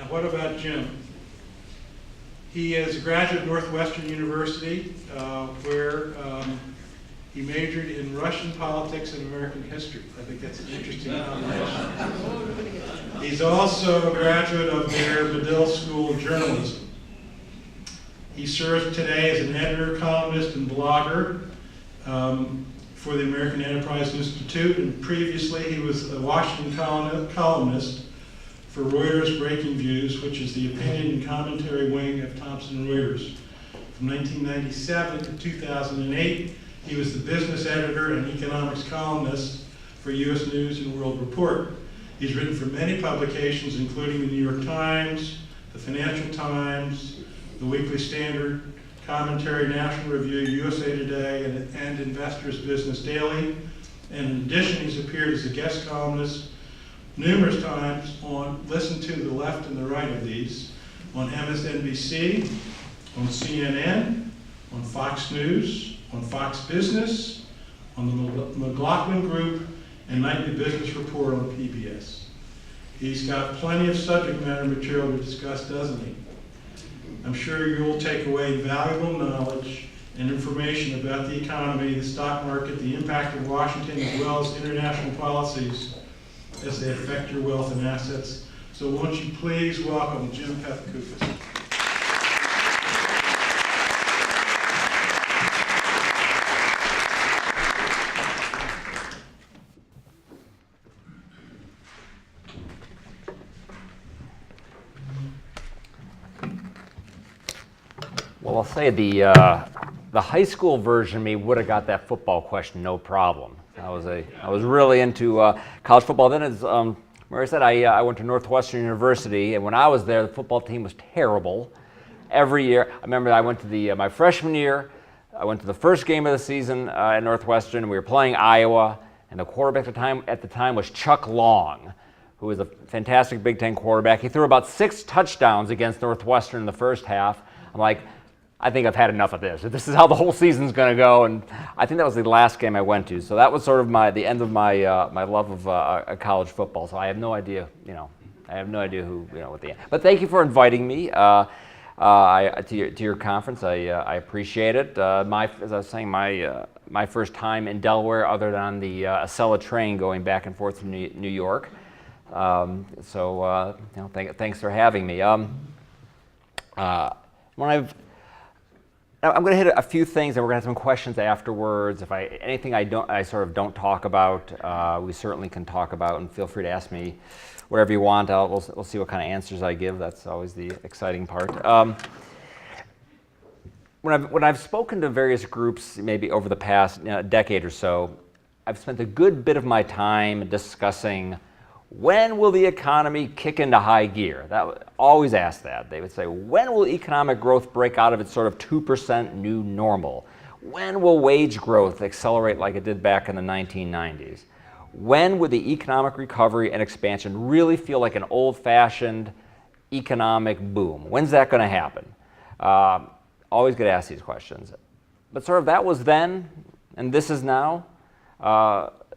what about Jim? He is a graduate of Northwestern University, where he majored in Russian politics and American history. I think that's an interesting combination. He's also a graduate of their Medill School of Journalism. He serves today as an editor, columnist, and blogger for the American Enterprise Institute, and previously he was a Washington columnist for Reuters Breaking Views, which is the opinion and commentary wing of Thomson Reuters. From 1997 to 2008, he was the business editor and economics columnist for U.S. News and World Report. He's written for many publications, including the New York Times, the Financial Times, the Weekly Standard, Commentary, National Review, USA Today, and Investors Business Daily. And in addition, he's appeared as a guest columnist numerous times on, listen to the left and the right of these, on MSNBC, on CNN, on Fox News, on Fox Business, on the McLaughlin Group, and Nightly Business Report on PBS. He's got plenty of subject matter material to discuss, doesn't he? I'm sure you'll take away valuable knowledge and information about the economy, the stock market, the impact of Washington, as well as international policies as they affect your wealth and assets. So won't you please welcome Jim Pethokoukis. Well, I'll say the high school version of me would have got that football question no problem. I was really into college football. Then, as Mary said, I went to Northwestern University, and when I was there, the football team was terrible. Every year, I remember I went to my freshman year. I went to the first game of the season at Northwestern, and we were playing Iowa, and the quarterback at the time was Chuck Long, who was a fantastic Big Ten quarterback. He threw about 6 touchdowns against Northwestern in the first half. I'm like, I think I've had enough of this. This is how the whole season's going to go, and I think that was the last game I went to. So that was sort of the end of my my love of college football. So I have no idea, I have no idea who, what the end. But thank you for inviting me to your conference. I appreciate it. As I was saying, my first time in Delaware, other than on the Acela train going back and forth from New York. Thanks for having me. I'm going to hit a few things, and we're going to have some questions afterwards. If anything I sort of don't talk about, we certainly can talk about, and feel free to ask me whatever you want. We'll see what kind of answers I give. That's always the exciting part. When I've spoken to various groups, maybe over the past decade or so, I've spent a good bit of my time discussing when will the economy kick into high gear? Always ask that. They would say, when will economic growth break out of its sort of 2% new normal? When will wage growth accelerate like it did back in the 1990s? When would the economic recovery and expansion really feel like an old-fashioned economic boom? When's that going to happen? Always get asked these questions. But sort of that was then, and this is now.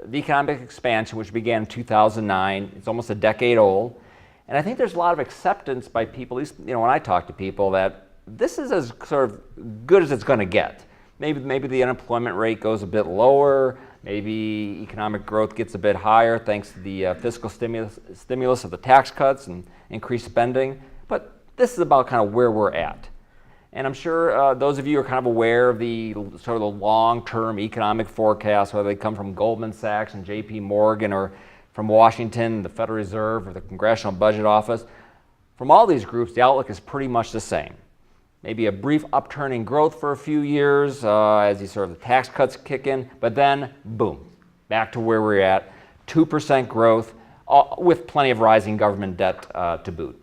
The economic expansion, which began in 2009, it's almost a decade old. And I think there's a lot of acceptance by people, at least when I talk to people, that this is as sort of good as it's going to get. Maybe the unemployment rate goes a bit lower, maybe economic growth gets a bit higher thanks to the fiscal stimulus of the tax cuts and increased spending. But this is about kind of where we're at. And I'm sure those of you are kind of aware of the sort of the long-term economic forecasts, whether they come from Goldman Sachs and J.P. Morgan or from Washington, the Federal Reserve, or the Congressional Budget Office. From all these groups, the outlook is pretty much the same. Maybe a brief upturn in growth for a few years as these sort of the tax cuts kick in, but then, boom, back to where we're at, 2% growth with plenty of rising government debt to boot.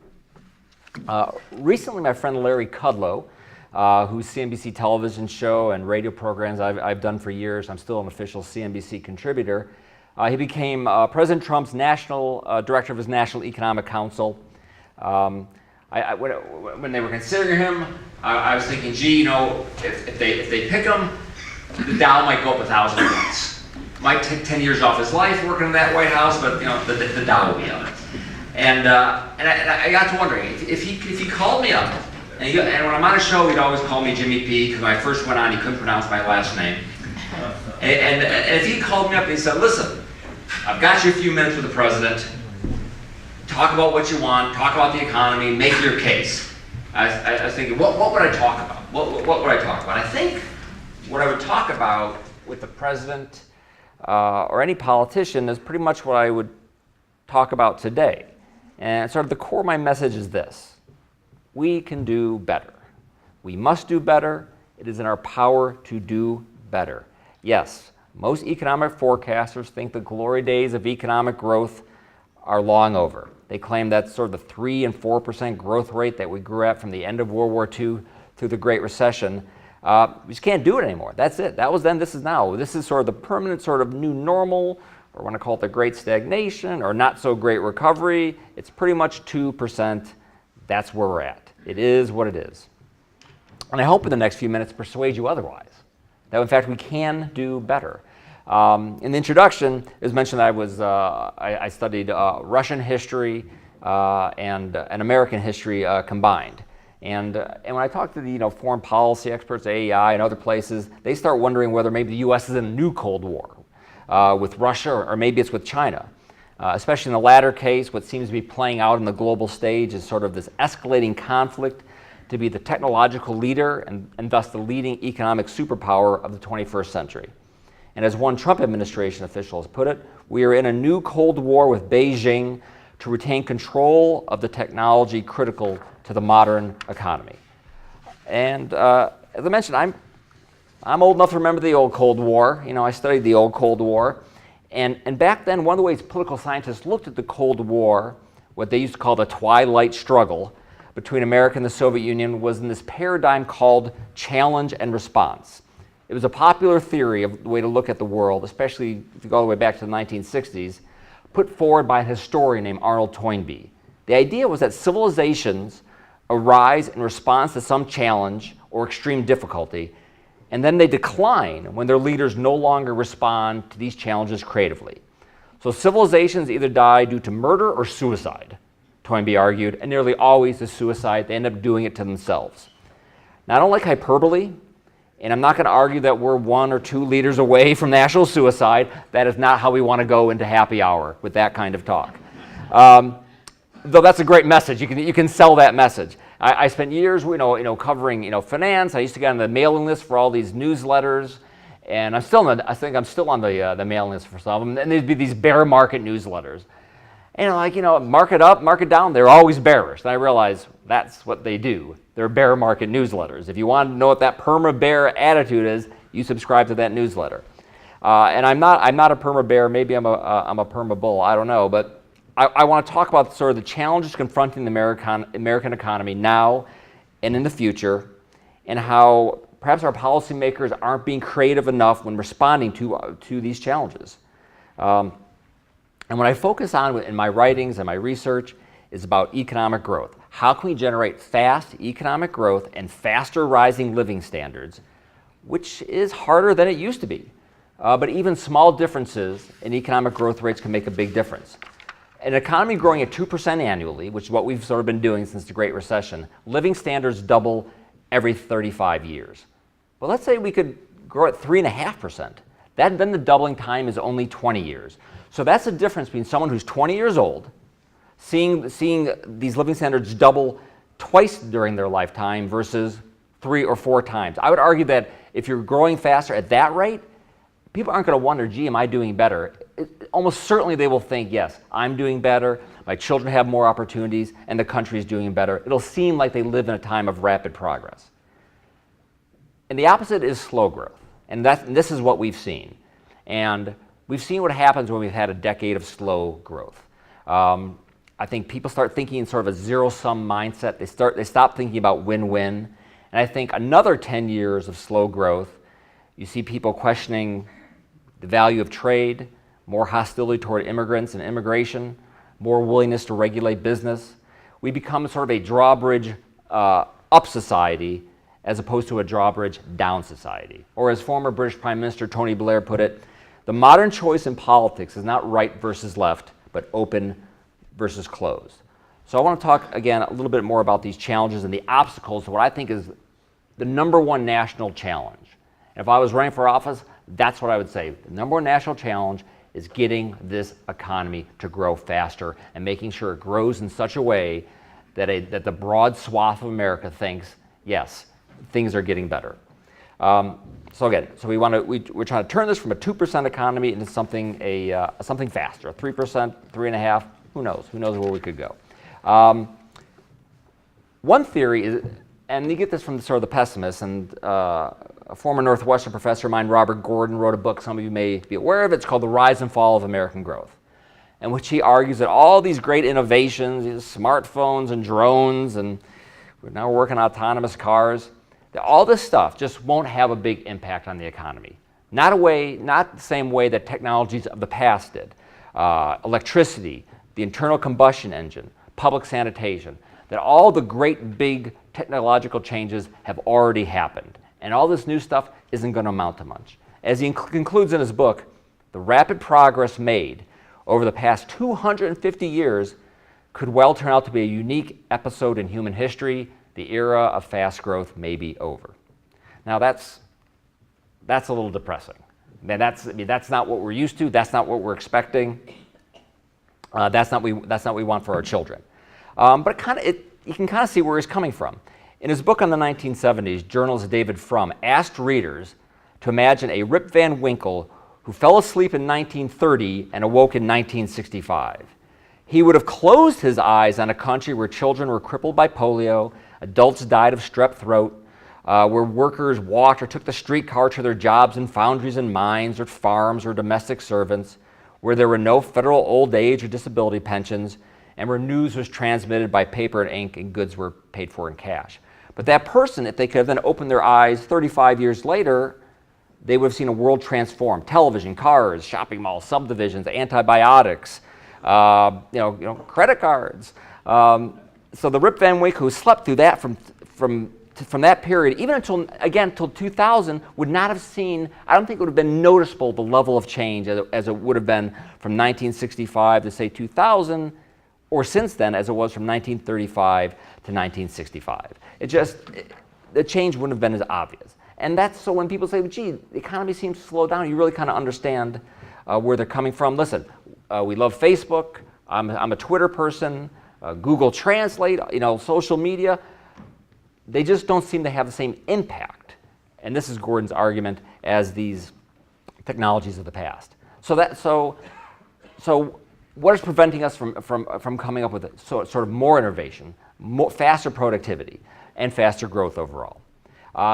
Recently, my friend Larry Kudlow, whose CNBC television show and radio programs I've done for years. I'm still an official CNBC contributor. He became President Trump's director of his National Economic Council. When they were considering him, I was thinking, gee, if they pick him, the Dow might go up 1,000 points. Might take 10 years off his life working in that White House, but the Dow will be on it. And I got to wondering, if he called me up, and when I'm on a show, he'd always call me Jimmy P, because when I first went on, he couldn't pronounce my last name. And if he called me up and he said, listen, I've got you a few minutes with the president, talk about what you want, talk about the economy, make your case. I was thinking, what would I talk about? What would I talk about? I think what I would talk about with the president or any politician is pretty much what I would talk about today. And sort of the core of my message is this: we can do better. We must do better. It is in our power to do better. Yes, most economic forecasters think the glory days of economic growth are long over. They claim that sort of the 3 and 4% growth rate that we grew at from the end of World War II through the Great Recession. We just can't do it anymore. That's it. That was then, this is now. This is sort of the permanent sort of new normal, or want to call it the great stagnation, or not so great recovery. It's pretty much 2%. That's where we're at. It is what it is. And I hope in the next few minutes persuade you otherwise, that in fact we can do better. In the introduction, it was mentioned that I studied Russian history and American history combined. And when I talk to the foreign policy experts, AEI and other places, they start wondering whether maybe the U.S. is in a new Cold War with Russia, or maybe it's with China. Especially in the latter case, what seems to be playing out on the global stage is sort of this escalating conflict to be the technological leader and thus the leading economic superpower of the 21st century. And as one Trump administration official has put it, we are in a new Cold War with Beijing to retain control of the technology critical to the modern economy. And as I mentioned, I'm old enough to remember the old Cold War. I studied the old Cold War. And back then, one of the ways political scientists looked at the Cold War, what they used to call the twilight struggle between America and the Soviet Union, was in this paradigm called challenge and response. It was a popular theory of the way to look at the world, especially if you go all the way back to the 1960s, put forward by a historian named Arnold Toynbee. The idea was that civilizations arise in response to some challenge or extreme difficulty, and then they decline when their leaders no longer respond to these challenges creatively. So civilizations either die due to murder or suicide, Toynbee argued, and nearly always the suicide, they end up doing it to themselves. Now, I don't like hyperbole, and I'm not going to argue that we're 1 or 2 leaders away from national suicide. That is not how we want to go into happy hour with that kind of talk. Though that's a great message. You can sell that message. I spent years, covering, finance. I used to get on the mailing list for all these newsletters, and I think I'm still on the mailing list for some of them. And there'd be these bear market newsletters, and mark it up, mark it down. They're always bearish. And I realized that's what they do. They're bear market newsletters. If you want to know what that perma-bear attitude is, you subscribe to that newsletter. And I'm not a perma-bear. Maybe I'm a perma-bull. I don't know, but I want to talk about sort of the challenges confronting the American economy now and in the future, and how perhaps our policymakers aren't being creative enough when responding to these challenges. And what I focus on in my writings and my research is about economic growth. How can we generate fast economic growth and faster rising living standards, which is harder than it used to be. But even small differences in economic growth rates can make a big difference. An economy growing at 2% annually, which is what we've sort of been doing since the Great Recession, living standards double every 35 years. But let's say we could grow at 3.5%. Then the doubling time is only 20 years. So that's the difference between someone who's 20 years old, seeing these living standards double twice during their lifetime versus 3 or 4 times. I would argue that if you're growing faster at that rate, people aren't going to wonder, gee, am I doing better? Almost certainly they will think, yes, I'm doing better, my children have more opportunities, and the country is doing better. It'll seem like they live in a time of rapid progress. And the opposite is slow growth. And this is what we've seen. And we've seen what happens when we've had a decade of slow growth. I think people start thinking in sort of a zero-sum mindset. They stop thinking about win-win. And I think another 10 years of slow growth, you see people questioning the value of trade, more hostility toward immigrants and immigration, more willingness to regulate business. We become sort of a drawbridge up society as opposed to a drawbridge down society. Or as former British Prime Minister Tony Blair put it, the modern choice in politics is not right versus left, but open versus closed. So I want to talk again a little bit more about these challenges and the obstacles to what I think is the number one national challenge. And if I was running for office, that's what I would say. The number one national challenge is getting this economy to grow faster and making sure it grows in such a way that the broad swath of America thinks, yes, things are getting better. So we're trying to turn this from a 2% economy into something faster, a 3%, 3.5%. Who knows? Who knows where we could go? One theory is, and you get this from sort of the pessimists, and a former Northwestern professor of mine, Robert Gordon, wrote a book some of you may be aware of. It's called The Rise and Fall of American Growth, in which he argues that all these great innovations, these smartphones and drones, and we're now working on autonomous cars, that all this stuff just won't have a big impact on the economy. Not the same way that technologies of the past did. Electricity, the internal combustion engine, public sanitation, that all the great big technological changes have already happened. And all this new stuff isn't going to amount to much. As he concludes in his book, the rapid progress made over the past 250 years could well turn out to be a unique episode in human history. The era of fast growth may be over. Now that's a little depressing. That's not what we're used to. That's not what we're expecting. That's not what we want for our children. But you can kind of see where he's coming from. In his book on the 1970s, journalist David Frum asked readers to imagine a Rip Van Winkle who fell asleep in 1930 and awoke in 1965. He would have closed his eyes on a country where children were crippled by polio, adults died of strep throat, where workers walked or took the streetcar to their jobs in foundries and mines or farms or domestic servants, where there were no federal old age or disability pensions, and where news was transmitted by paper and ink and goods were paid for in cash. But that person, if they could have then opened their eyes 35 years later, they would have seen a world transform. Television, cars, shopping malls, subdivisions, antibiotics, credit cards. So the Rip Van Winkle who slept through that from that period, even until 2000, would not have seen, I don't think it would have been noticeable the level of change as it would have been from 1965 to say 2000, or since then as it was from 1935 to 1965. The change wouldn't have been as obvious. And that's so when people say, gee, the economy seems to slow down, you really kind of understand where they're coming from. Listen, we love Facebook. I'm a Twitter person. Google Translate, social media. They just don't seem to have the same impact. And this is Gordon's argument as these technologies of the past. So what is preventing us from coming up with sort of more innovation, faster productivity, and faster growth overall?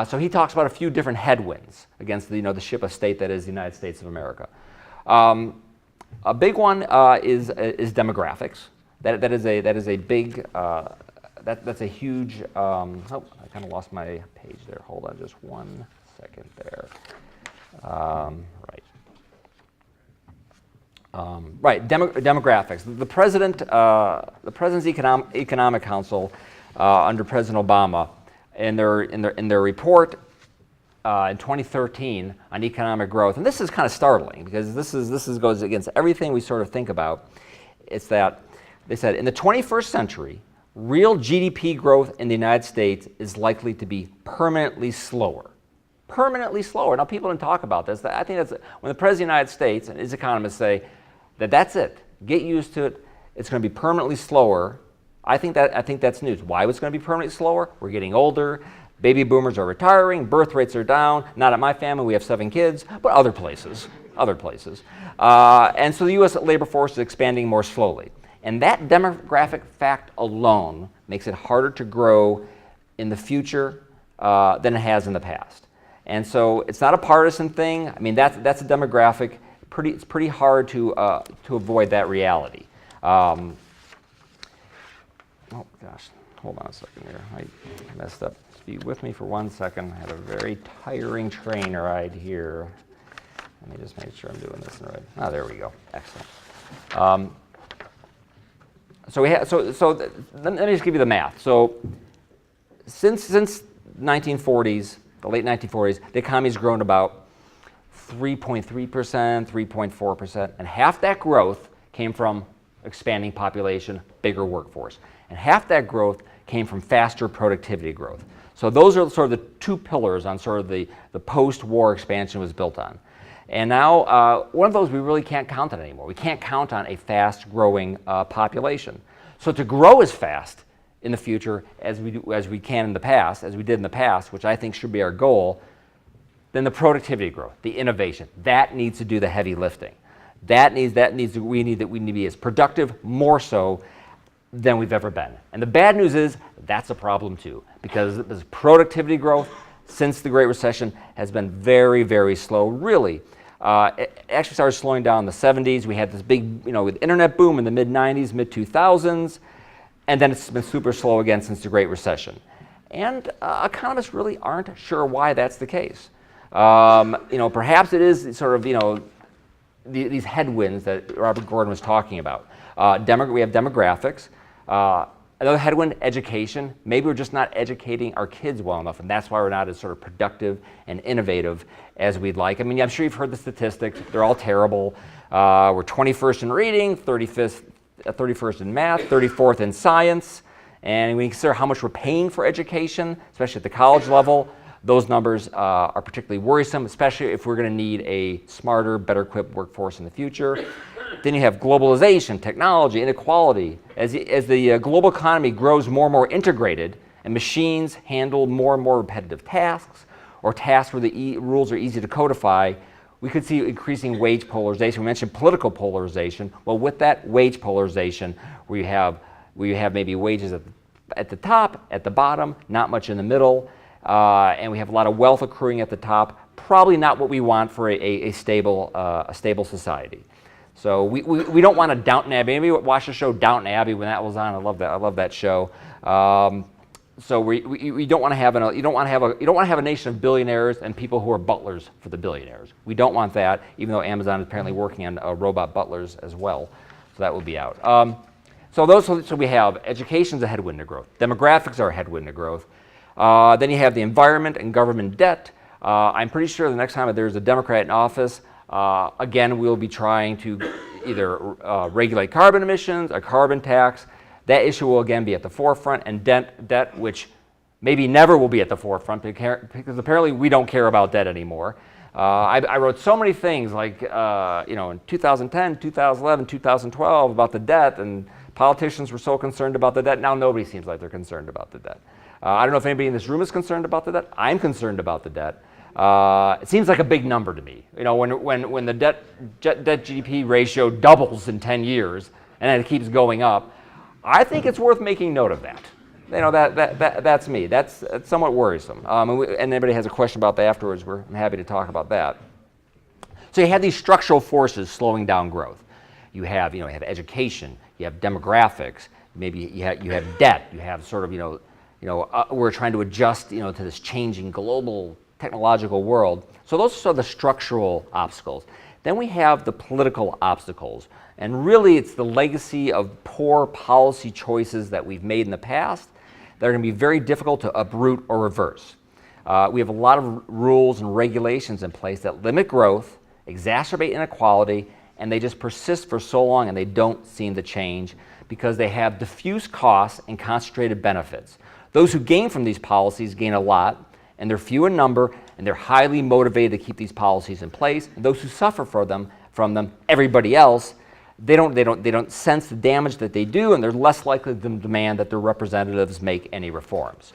So he talks about a few different headwinds against the ship of state that is the United States of America. A big one is demographics. That's a huge. Oh, I kind of lost my page there. Hold on, just 1 second there. Demographics. The President's Economic Council under President Obama, in their report in 2013 on economic growth, and this is kind of startling because this goes against everything we sort of think about. It's that they said in the 21st century, real GDP growth in the United States is likely to be permanently slower. Permanently slower. Now, people don't talk about this. I think that's when the President of the United States and his economists say that's it. Get used to it. It's going to be permanently slower. I think that's news. Why was it going to be permanently slower? We're getting older. Baby boomers are retiring. Birth rates are down. Not at my family. We have 7 kids, but other places. And so the U.S. labor force is expanding more slowly. And that demographic fact alone makes it harder to grow in the future than it has in the past. And so it's not a partisan thing. I mean, that's a demographic. It's pretty hard to avoid that reality. Oh gosh, hold on a second here. I messed up. Be with me for 1 second. I had a very tiring train ride here. Let me just make sure I'm doing this right. Oh, there we go. Excellent. So let me just give you the math. So since 1940s, the late 1940s, the economy's grown about 3.3%, 3.4%, and half that growth came from expanding population, bigger workforce. And half that growth came from faster productivity growth. So those are sort of the two pillars on sort of the post-war expansion was built on. And now one of those we really can't count on anymore. We can't count on a fast-growing population. So to grow as fast in the future as we can in the past, as we did in the past, which I think should be our goal, then the productivity growth, the innovation, that needs to do the heavy lifting. We need to be as productive, more so, than we've ever been. And the bad news is that's a problem too, because this productivity growth since the Great Recession has been very, very slow, really. It actually started slowing down in the 70s. We had this big, with internet boom in the mid-90s, mid-2000s, and then it's been super slow again since the Great Recession. And economists really aren't sure why that's the case. Perhaps it is sort of, these headwinds that Robert Gordon was talking about. We have demographics. Another headwind, education. Maybe we're just not educating our kids well enough, and that's why we're not as sort of productive and innovative as we'd like. I mean, I'm sure you've heard the statistics. They're all terrible. We're 21st in reading, 31st in math, 34th in science. And when you consider how much we're paying for education, especially at the college level, those numbers are particularly worrisome, especially if we're going to need a smarter, better equipped workforce in the future. Then you have globalization, technology, inequality. As the global economy grows more and more integrated and machines handle more and more repetitive tasks or tasks where the rules are easy to codify, we could see increasing wage polarization. We mentioned political polarization. Well, with that wage polarization, we have maybe wages at the top, at the bottom, not much in the middle, and we have a lot of wealth accruing at the top. Probably not what we want for a stable society. So we don't want to Downton Abbey. Maybe watch the show Downton Abbey when that was on. I love that show. So we don't want to have you don't want to have a nation of billionaires and people who are butlers for the billionaires. We don't want that, even though Amazon is apparently working on robot butlers as well. So that will be out. So we have education's a headwind to growth. Demographics are a headwind to growth. Then you have the environment and government debt. I'm pretty sure the next time there's a Democrat in office, again, we'll be trying to either regulate carbon emissions, a carbon tax. That issue will again be at the forefront, and debt, which maybe never will be at the forefront because apparently we don't care about debt anymore. I wrote so many things like, in 2010, 2011, 2012 about the debt, and politicians were so concerned about the debt. Now nobody seems like they're concerned about the debt. I don't know if anybody in this room is concerned about the debt. I'm concerned about the debt. It seems like a big number to me. When the debt GDP ratio doubles in 10 years and then it keeps going up, I think it's worth making note of that. That's me. That's somewhat worrisome. And anybody has a question about that afterwards, I'm happy to talk about that. So you have these structural forces slowing down growth. You have education. You have demographics. Maybe you have debt. You have sort of we're trying to adjust to this changing global technological world. So those are the structural obstacles. Then we have the political obstacles. And really it's the legacy of poor policy choices that we've made in the past that are going to be very difficult to uproot or reverse. We have a lot of rules and regulations in place that limit growth, exacerbate inequality, and they just persist for so long and they don't seem to change because they have diffuse costs and concentrated benefits. Those who gain from these policies gain a lot, and they're few in number, and they're highly motivated to keep these policies in place. And those who suffer from them, everybody else, they don't sense the damage that they do, and they're less likely to demand that their representatives make any reforms.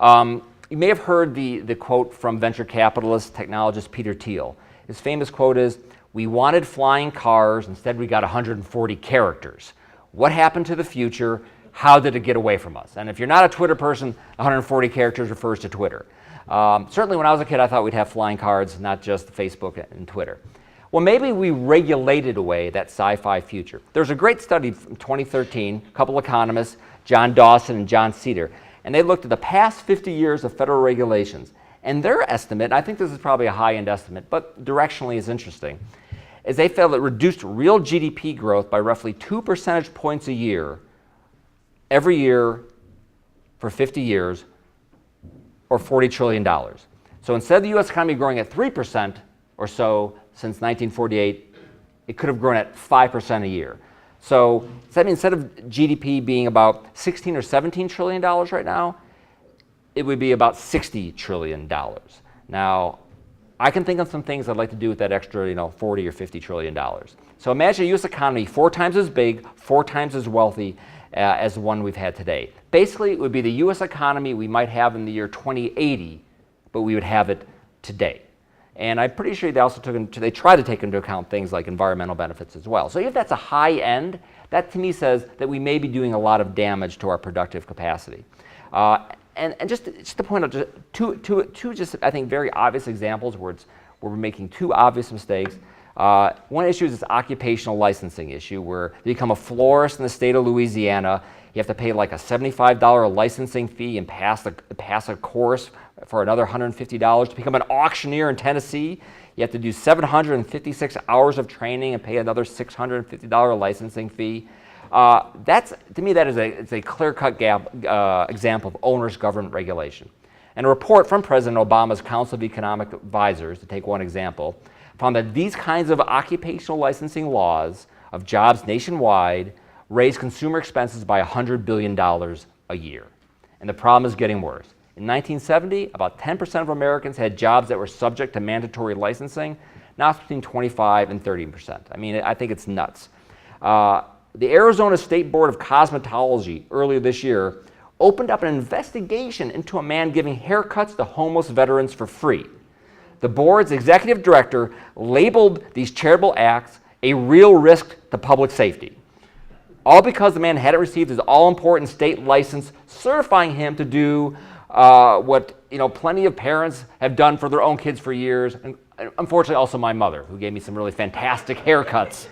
You may have heard the quote from venture capitalist technologist Peter Thiel. His famous quote is, "We wanted flying cars, instead we got 140 characters. What happened to the future? How did it get away from us?" And if you're not a Twitter person, 140 characters refers to Twitter. Certainly when I was a kid, I thought we'd have flying cars, not just Facebook and Twitter. Well, maybe we regulated away that sci-fi future. There's a great study from 2013, a couple economists, John Dawson and John Cedar, and they looked at the past 50 years of federal regulations. And their estimate, and I think this is probably a high-end estimate, but directionally is interesting, is they felt it reduced real GDP growth by roughly 2 percentage points a year, every year for 50 years, or $40 trillion. So instead of the U.S. economy growing at 3% or so since 1948, it could have grown at 5% a year. So that means instead of GDP being about 16 or 17 trillion dollars right now, it would be about 60 trillion dollars. Now, I can think of some things I'd like to do with that extra, 40 or 50 trillion dollars. So imagine a U.S. economy 4 times as big, 4 times as wealthy as the one we've had today. Basically, it would be the U.S. economy we might have in the year 2080, but we would have it today. And I'm pretty sure they try to take into account things like environmental benefits as well. So if that's a high end, that to me says that we may be doing a lot of damage to our productive capacity. And just to point out two just I think very obvious examples where we're making 2 obvious mistakes. One issue is this occupational licensing issue where you become a florist in the state of Louisiana. You have to pay like a $75 licensing fee and pass a course for another $150. To become an auctioneer in Tennessee, you have to do 756 hours of training and pay another $650 licensing fee. To me, that is a clear-cut example of onerous government regulation. And a report from President Obama's Council of Economic Advisors, to take one example, found that these kinds of occupational licensing laws of jobs nationwide raise consumer expenses by $100 billion a year. And the problem is getting worse. In 1970, about 10% of Americans had jobs that were subject to mandatory licensing. Now it's between 25 and 30%. I mean, I think it's nuts. The Arizona State Board of Cosmetology earlier this year opened up an investigation into a man giving haircuts to homeless veterans for free. The board's executive director labeled these charitable acts a real risk to public safety, all because the man hadn't received his all-important state license certifying him to do what plenty of parents have done for their own kids for years, and unfortunately also my mother, who gave me some really fantastic haircuts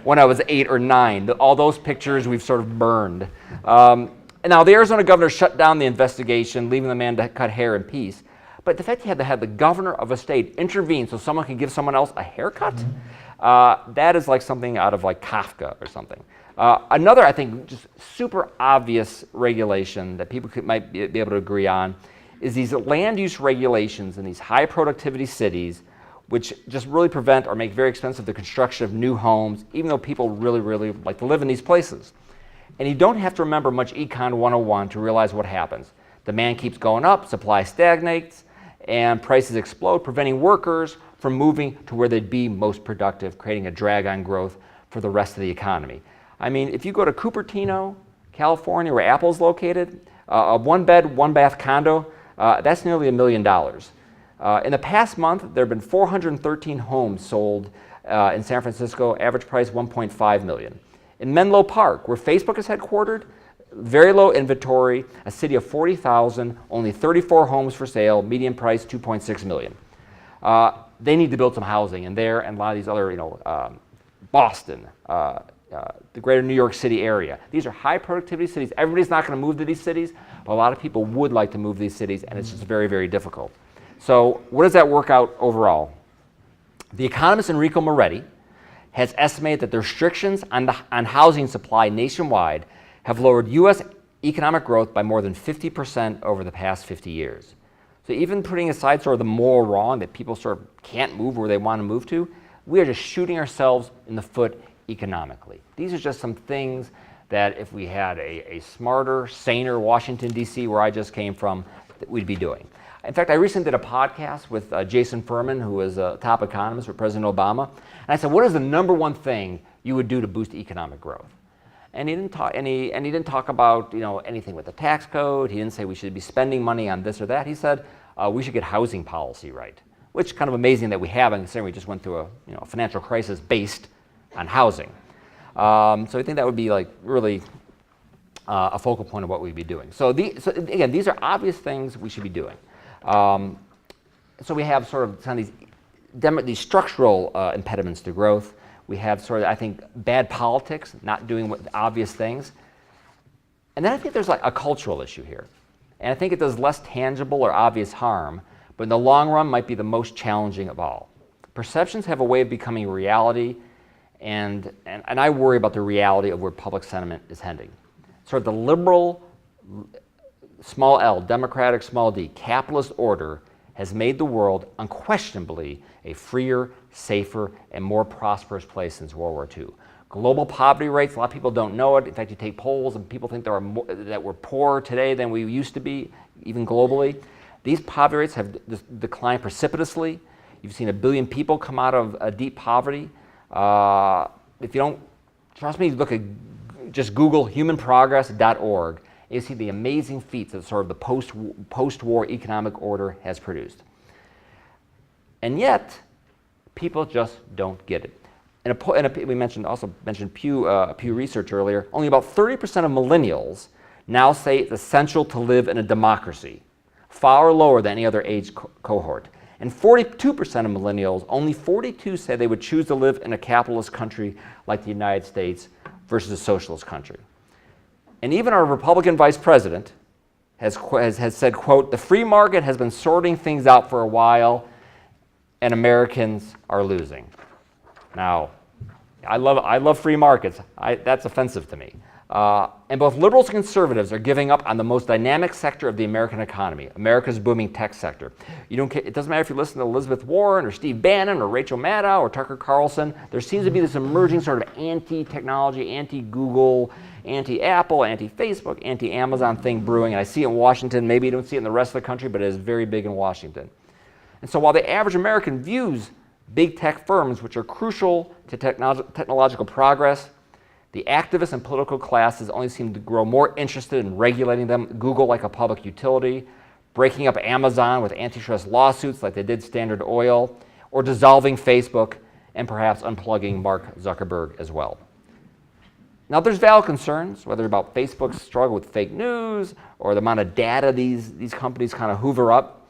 when I was 8 or 9. All those pictures we've sort of burned. And now the Arizona governor shut down the investigation, leaving the man to cut hair in peace. But the fact he had to have the governor of a state intervene so someone could give someone else a haircut, that is like something out of like Kafka or something. Another, I think, just super obvious regulation that people might be able to agree on is these land use regulations in these high productivity cities, which just really prevent or make very expensive the construction of new homes, even though people really, really like to live in these places. And you don't have to remember much Econ 101 to realize what happens. Demand keeps going up, supply stagnates, and prices explode, preventing workers from moving to where they'd be most productive, creating a drag on growth for the rest of the economy. I mean, if you go to Cupertino, California, where Apple's located, a 1-bed, 1-bath condo, that's nearly $1 million. In the past month, there have been 413 homes sold in San Francisco, average price $1.5 million. In Menlo Park, where Facebook is headquartered, very low inventory, a city of 40,000, only 34 homes for sale, median price $2.6 million. They need to build some housing in there and a lot of these other, Boston, the greater New York City area. These are high productivity cities. Everybody's not going to move to these cities, but a lot of people would like to move to these cities, and it's just very, very difficult. So what does that work out overall? The economist Enrico Moretti has estimated that the restrictions on housing supply nationwide have lowered U.S. economic growth by more than 50% over the past 50 years. So even putting aside sort of the moral wrong that people sort of can't move where they want to move to, we are just shooting ourselves in the foot economically. These are just some things that if we had a smarter, saner Washington, D.C., where I just came from, that we'd be doing. In fact, I recently did a podcast with Jason Furman, who is a top economist for President Obama, and I said, what is the #1 thing you would do to boost economic growth? And he didn't talk about anything with the tax code. He didn't say we should be spending money on this or that. He said we should get housing policy right, which is kind of amazing that we haven't, considering we just went through a financial crisis based on housing. So I think that would be like really a focal point of what we'd be doing. So again, these are obvious things we should be doing. So we have sort of these structural impediments to growth. We have sort of, I think, bad politics, not doing obvious things. And then I think there's like a cultural issue here. And I think it does less tangible or obvious harm, but in the long run might be the most challenging of all. Perceptions have a way of becoming reality, and I worry about the reality of where public sentiment is heading. Sort of the liberal, small l, democratic, small d, capitalist order has made the world unquestionably a freer, safer, and more prosperous place since World War II. global poverty rates. A lot of people don't know it. In fact, you take polls and people think there are more, that we're poorer today than we used to be, even globally. These poverty rates have declined precipitously. You've seen 1 billion people come out of deep poverty. If you don't trust me, look at just Google humanprogress.org. You see the amazing feats that sort of the post-war economic order has produced. And yet, people just don't get it. We also mentioned Pew Research earlier. Only about 30% of millennials now say it's essential to live in a democracy, far lower than any other age cohort. And 42% of millennials, only 42 say they would choose to live in a capitalist country like the United States versus a socialist country. And even our Republican vice president has said, quote, "The free market has been sorting things out for a while, and Americans are losing." Now, I love free markets. That's offensive to me. And both liberals and conservatives are giving up on the most dynamic sector of the American economy, America's booming tech sector. It doesn't matter if you listen to Elizabeth Warren or Steve Bannon or Rachel Maddow or Tucker Carlson. There seems to be this emerging sort of anti-technology, anti-Google, anti-Apple, anti-Facebook, anti-Amazon thing brewing. And I see it in Washington. Maybe you don't see it in the rest of the country, but it is very big in Washington. And so while the average American views big tech firms, which are crucial to technological progress, the activists and political classes only seem to grow more interested in regulating them, Google like a public utility, breaking up Amazon with antitrust lawsuits like they did Standard Oil, or dissolving Facebook and perhaps unplugging Mark Zuckerberg as well. Now there's valid concerns, whether about Facebook's struggle with fake news or the amount of data these companies kind of hoover up.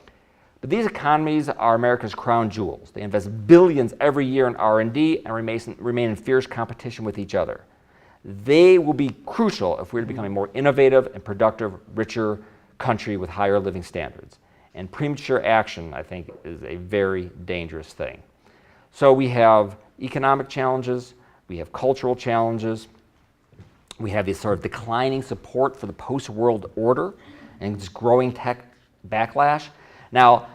But these economies are America's crown jewels. They invest billions every year in R&D and remain in fierce competition with each other. They will be crucial if we're to become a more innovative and productive, richer country with higher living standards. And premature action, I think, is a very dangerous thing. So we have economic challenges, we have cultural challenges, we have this sort of declining support for the post-world order and this growing tech backlash. Now,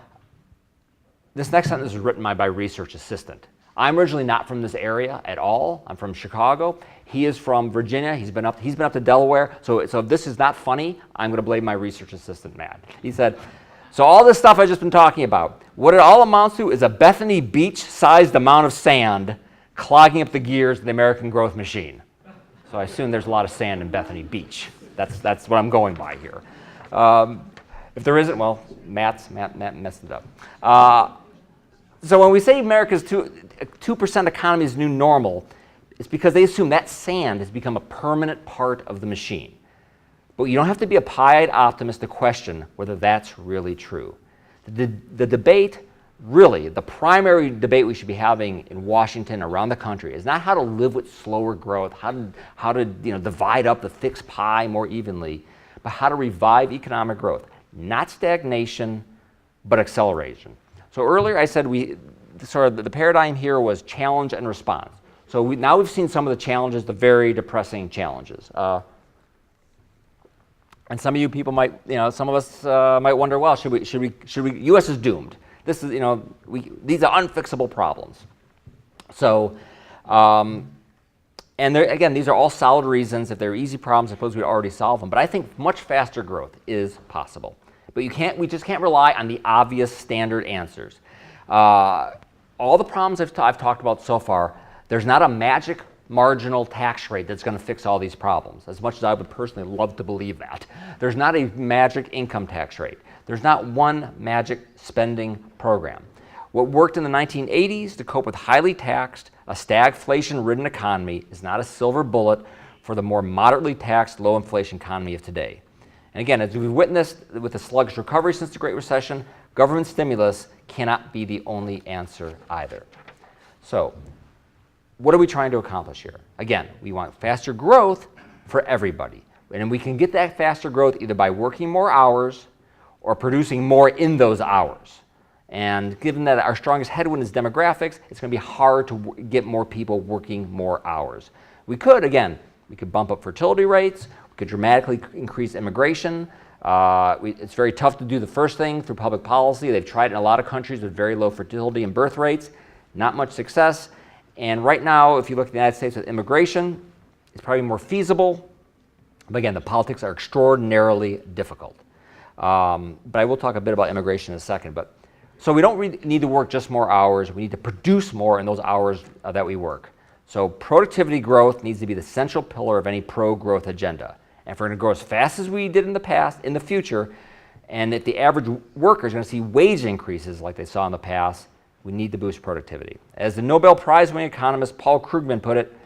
this next sentence is written by my research assistant. I'm originally not from this area at all. I'm from Chicago. He is from Virginia. He's been up to Delaware. So if this is not funny, I'm going to blame my research assistant, Matt. He said, so all this stuff I've just been talking about, what it all amounts to is a Bethany Beach-sized amount of sand clogging up the gears of the American growth machine. So I assume there's a lot of sand in Bethany Beach. That's what I'm going by here. If there isn't, well, Matt messed it up. So when we say America's 2% economy is new normal, it's because they assume that sand has become a permanent part of the machine. But you don't have to be a pie-eyed optimist to question whether that's really true. The debate, really, the primary debate we should be having in Washington, around the country, is not how to live with slower growth, how to divide up the fixed pie more evenly, but how to revive economic growth. Not stagnation, but acceleration. So earlier I said the paradigm here was challenge and response. So now we've seen some of the challenges, the very depressing challenges. And some of you people might, some of us might wonder, well, should we? U.S. is doomed. This is, these are unfixable problems. So, and again, these are all solid reasons. If they're easy problems, I suppose we'd already solve them. But I think much faster growth is possible. But we just can't rely on the obvious standard answers. All the problems I've talked about so far, there's not a magic marginal tax rate that's going to fix all these problems, as much as I would personally love to believe that. There's not a magic income tax rate. There's not one magic spending program. What worked in the 1980s to cope with highly taxed, a stagflation-ridden economy is not a silver bullet for the more moderately taxed, low-inflation economy of today. And again, as we've witnessed with the sluggish recovery since the Great Recession, government stimulus cannot be the only answer either. So, what are we trying to accomplish here? Again, we want faster growth for everybody. And we can get that faster growth either by working more hours or producing more in those hours. And given that our strongest headwind is demographics, it's going to be hard to get more people working more hours. We could bump up fertility rates, we could dramatically increase immigration. It's very tough to do the first thing through public policy. They've tried it in a lot of countries with very low fertility and birth rates, not much success. And right now, if you look at the United States with immigration, it's probably more feasible. But again, the politics are extraordinarily difficult. But I will talk a bit about immigration in a second. So we don't really need to work just more hours. We need to produce more in those hours that we work. So productivity growth needs to be the central pillar of any pro-growth agenda. And if we're going to grow as fast as we did in the past, in the future, and if the average worker is going to see wage increases like they saw in the past, we need to boost productivity. As the Nobel Prize-winning economist Paul Krugman put it,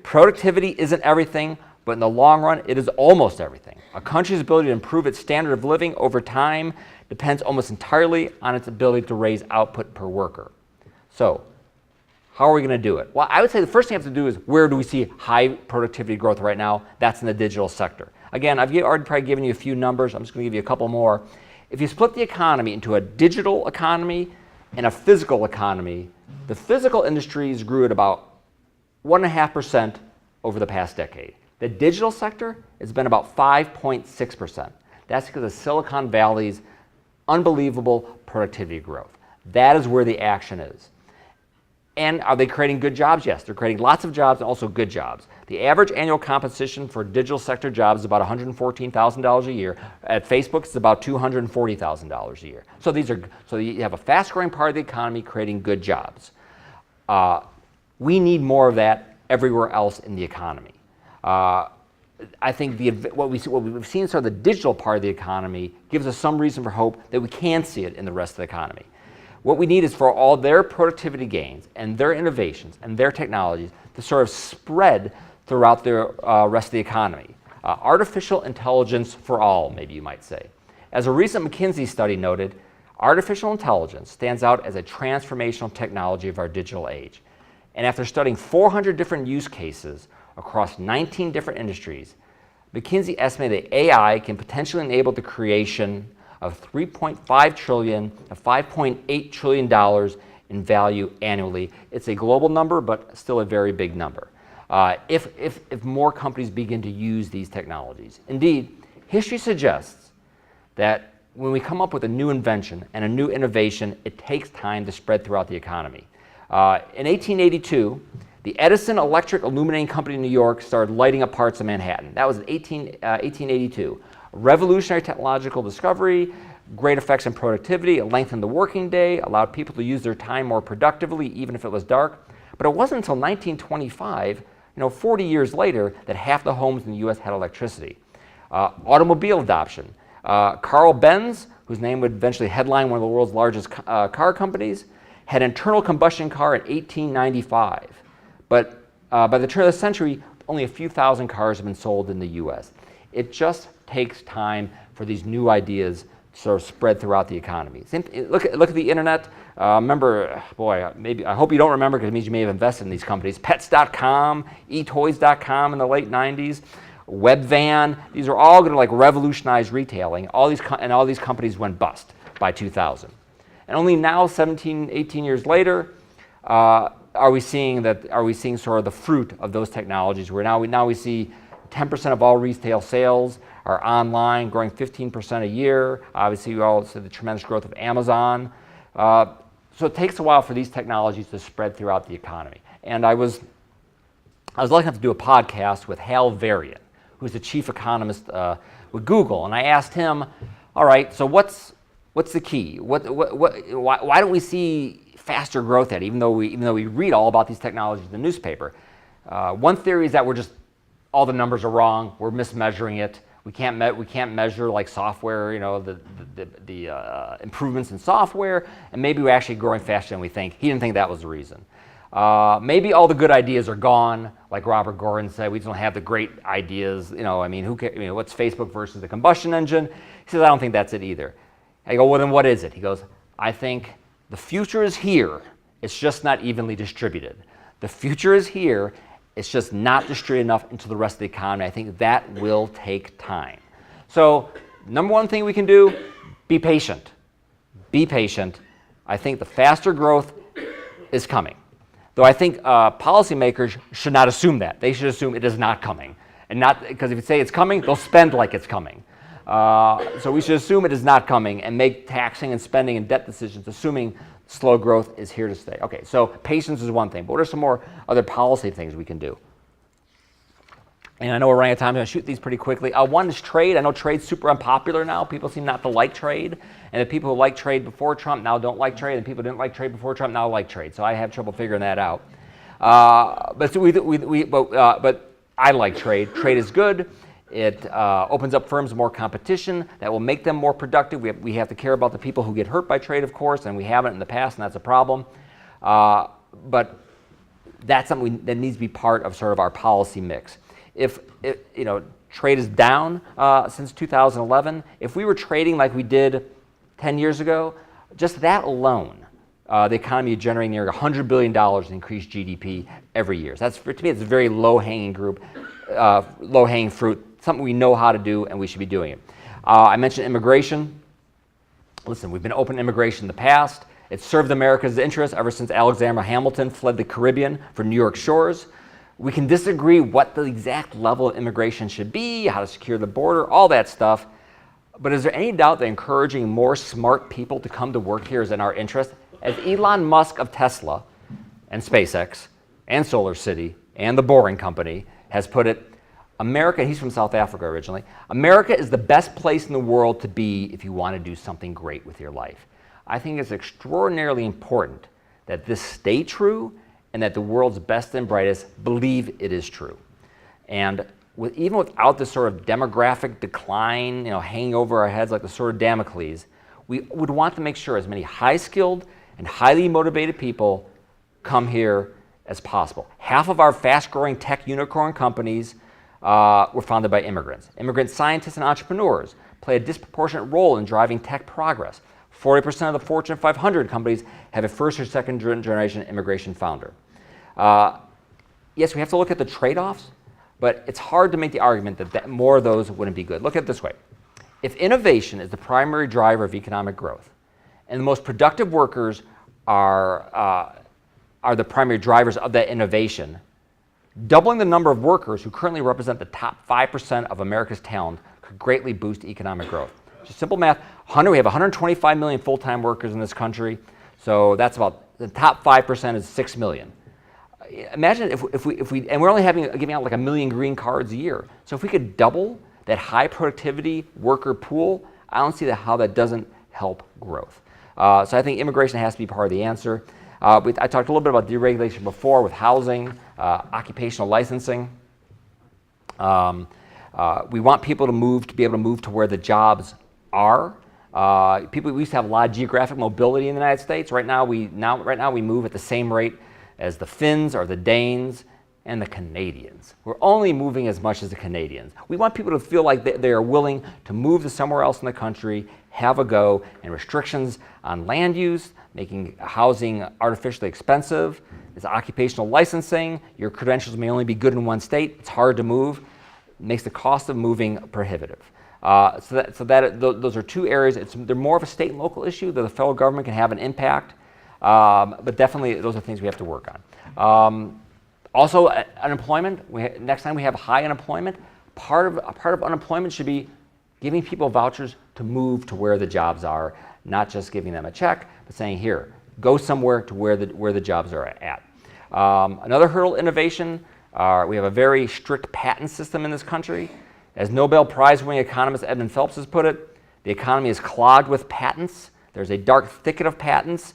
productivity isn't everything, but in the long run, it is almost everything. A country's ability to improve its standard of living over time depends almost entirely on its ability to raise output per worker. So, how are we going to do it? Well, I would say the first thing we have to do is, where do we see high productivity growth right now? That's in the digital sector. Again, I've already probably given you a few numbers. I'm just going to give you a couple more. If you split the economy into a digital economy and a physical economy, the physical industries grew at about 1.5% over the past decade. The digital sector has been about 5.6%. That's because of Silicon Valley's unbelievable productivity growth. That is where the action is. And are they creating good jobs? Yes, they're creating lots of jobs and also good jobs. The average annual compensation for digital sector jobs is about $114,000 a year. At Facebook, it's about $240,000 a year. So you have a fast-growing part of the economy creating good jobs. We need more of that everywhere else in the economy. I think what we've seen sort of the digital part of the economy gives us some reason for hope that we can see it in the rest of the economy. What we need is for all their productivity gains and their innovations and their technologies to sort of spread throughout the rest of the economy. Artificial intelligence for all, maybe you might say. As a recent McKinsey study noted, artificial intelligence stands out as a transformational technology of our digital age. And after studying 400 different use cases across 19 different industries, McKinsey estimated that AI can potentially enable the creation of $3.5 trillion to $5.8 trillion in value annually. It's a global number, but still a very big number. If more companies begin to use these technologies. Indeed, history suggests that when we come up with a new invention and a new innovation, it takes time to spread throughout the economy. In 1882, the Edison Electric Illuminating Company in New York started lighting up parts of Manhattan. That was in 1882. A revolutionary technological discovery, great effects on productivity, it lengthened the working day, allowed people to use their time more productively even if it was dark. But it wasn't until 1925, 40 years later, that half the homes in the US had electricity. Automobile adoption. Carl Benz, whose name would eventually headline one of the world's largest car companies, had an internal combustion car in 1895. But by the turn of the century, only a few thousand cars have been sold in the US. It just takes time for these new ideas to sort of spread throughout the economy. Look at the internet. Remember, I hope you don't remember because it means you may have invested in these companies. Pets.com, eToys.com in the late 90s, Webvan. These are all going to revolutionize retailing. All these companies went bust by 2000. And only now, 17, 18 years later, are we seeing sort of the fruit of those technologies, where now we see 10% of all retail sales are online, growing 15% a year. Obviously, we all see the tremendous growth of Amazon. So it takes a while for these technologies to spread throughout the economy. And I was lucky enough to do a podcast with Hal Varian, who's the chief economist with Google. And I asked him, all right, so what's the key? Why don't we see faster growth at it, even though we read all about these technologies in the newspaper? One theory is that all the numbers are wrong. We're mismeasuring it. We can't measure like software, the improvements in software, and maybe we're actually growing faster than we think. He didn't think that was the reason. Maybe all the good ideas are gone, like Robert Gordon said. We just don't have the great ideas. Who cares? What's Facebook versus the combustion engine? He says, I don't think that's it either. I go, well, then what is it? He goes, I think the future is here. It's just not evenly distributed. The future is here. It's just not distributed enough into the rest of the economy. I think that will take time. So, number one thing we can do, be patient. Be patient. I think the faster growth is coming. Though I think policymakers should not assume that. They should assume it is not coming. And not, because if you say it's coming, they'll spend like it's coming. So we should assume it is not coming and make taxing and spending and debt decisions assuming Slow growth is here to stay. Okay, so patience is one thing, but what are some more other policy things we can do? And I know we're running out of time, I'm going to shoot these pretty quickly. One is trade. I know trade's super unpopular now. People seem not to like trade. And the people who liked trade before Trump now don't like trade, and people who didn't like trade before Trump now like trade. So I have trouble figuring that out. But I like trade. Trade is good. It opens up firms more competition. That will make them more productive. We have to care about the people who get hurt by trade, of course, and we haven't in the past, and that's a problem. But that's something that needs to be part of sort of our policy mix. If trade is down since 2011, if we were trading like we did 10 years ago, just that alone, the economy is generating nearly $100 billion in increased GDP every year. So to me, it's a very low-hanging low-hanging fruit, something we know how to do, and we should be doing it. I mentioned immigration. Listen, we've been open to immigration in the past. It's served America's interest ever since Alexander Hamilton fled the Caribbean for New York shores. We can disagree what the exact level of immigration should be, how to secure the border, all that stuff. But is there any doubt that encouraging more smart people to come to work here is in our interest? As Elon Musk of Tesla and SpaceX and Solar City and the Boring Company has put it, America, he's from South Africa originally, America is the best place in the world to be if you want to do something great with your life. I think it's extraordinarily important that this stay true and that the world's best and brightest believe it is true. And even without this sort of demographic decline, hanging over our heads like the sword of Damocles, we would want to make sure as many high-skilled and highly motivated people come here as possible. Half of our fast-growing tech unicorn companies were founded by immigrants. Immigrant scientists and entrepreneurs play a disproportionate role in driving tech progress. 40% of the Fortune 500 companies have a first or second generation immigration founder. Yes, we have to look at the trade-offs, but it's hard to make the argument that more of those wouldn't be good. Look at it this way. If innovation is the primary driver of economic growth, and the most productive workers are the primary drivers of that innovation, doubling the number of workers who currently represent the top 5% of America's talent could greatly boost economic growth. Just simple math. We have 125 million full-time workers in this country, so that's about the top 5% is 6 million. Imagine if we and we're only giving out like 1 million green cards a year. So if we could double that high productivity worker pool, I don't see how that doesn't help growth. So I think immigration has to be part of the answer. I talked a little bit about deregulation before with housing, occupational licensing. We want people to be able to move to where the jobs are. We used to have a lot of geographic mobility in the United States. Right now we move at the same rate as the Finns or the Danes and the Canadians. We're only moving as much as the Canadians. We want people to feel like they are willing to move to somewhere else in the country, have a go, and restrictions on land use, making housing artificially expensive. There's occupational licensing. Your credentials may only be good in one state. It's hard to move. It makes the cost of moving prohibitive. Those are two areas. They're more of a state and local issue that the federal government can have an impact, but definitely those are things we have to work on. Also, unemployment. Next time we have high unemployment, part of unemployment should be giving people vouchers to move to where the jobs are, not just giving them a check, but saying, here, go somewhere to where the jobs are at. Another hurdle, innovation. We have a very strict patent system in this country. As Nobel Prize-winning economist Edmund Phelps has put it, the economy is clogged with patents. There's a dark thicket of patents.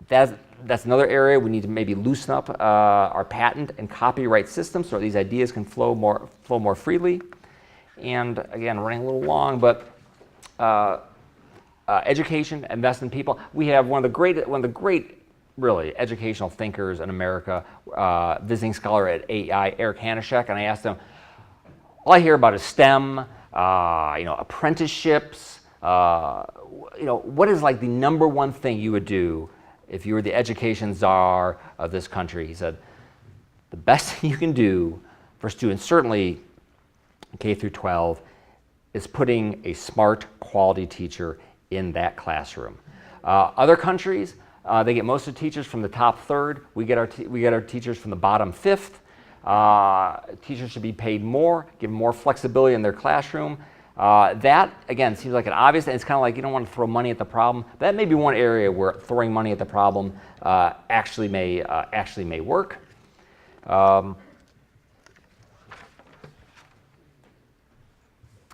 That's another area we need to maybe loosen up our patent and copyright system so these ideas can flow more freely. And again, running a little long, but education, invest in people. We have one of the great really educational thinkers in America, visiting scholar at AEI, Eric Hanishek, and I asked him, all I hear about is STEM, apprenticeships. What is like the number one thing you would do if you were the education czar of this country? He said, the best thing you can do for students, certainly K through 12, is putting a smart, quality teacher in that classroom. Other countries, they get most of the teachers from the top third. We get our teachers from the bottom fifth. Teachers should be paid more, give more flexibility in their classroom. That, again, seems like an obvious, and it's kind of like you don't want to throw money at the problem. That may be one area where throwing money at the problem actually may work.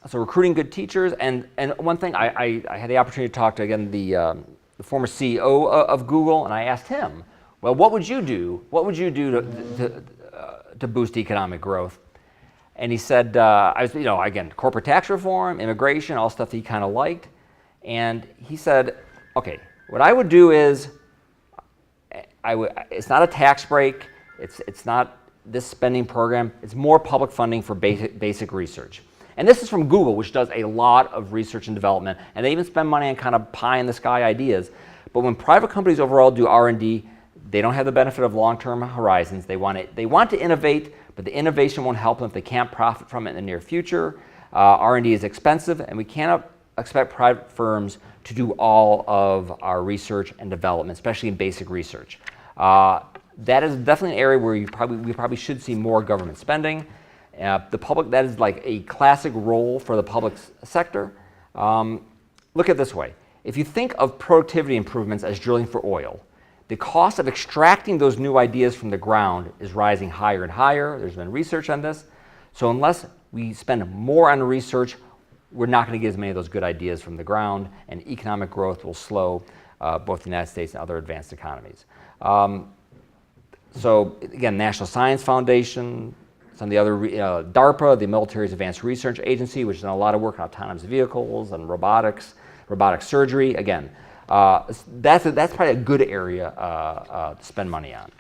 So recruiting good teachers, and one thing, I had the opportunity to talk to, again, the former CEO of Google, and I asked him, well, what would you do? What would you do to boost economic growth? And he said, again, corporate tax reform, immigration, all stuff that he kind of liked. And he said, okay, what I would do is, it's not a tax break, it's not this spending program, it's more public funding for basic research. And this is from Google, which does a lot of research and development, and they even spend money on kind of pie-in-the-sky ideas. But when private companies overall do R&D, they don't have the benefit of long-term horizons. They want to innovate, but the innovation won't help them if they can't profit from it in the near future. R&D is expensive, and we cannot expect private firms to do all of our research and development, especially in basic research. That is definitely an area where we probably should see more government spending. That is like a classic role for the public sector. Look at it this way. If you think of productivity improvements as drilling for oil, the cost of extracting those new ideas from the ground is rising higher and higher. There's been research on this. So unless we spend more on research, we're not going to get as many of those good ideas from the ground, and economic growth will slow both the United States and other advanced economies. So again, National Science Foundation, some of the other, DARPA, the Military's Advanced Research Agency, which has done a lot of work on autonomous vehicles and robotic surgery. Again, that's probably a good area to spend money on.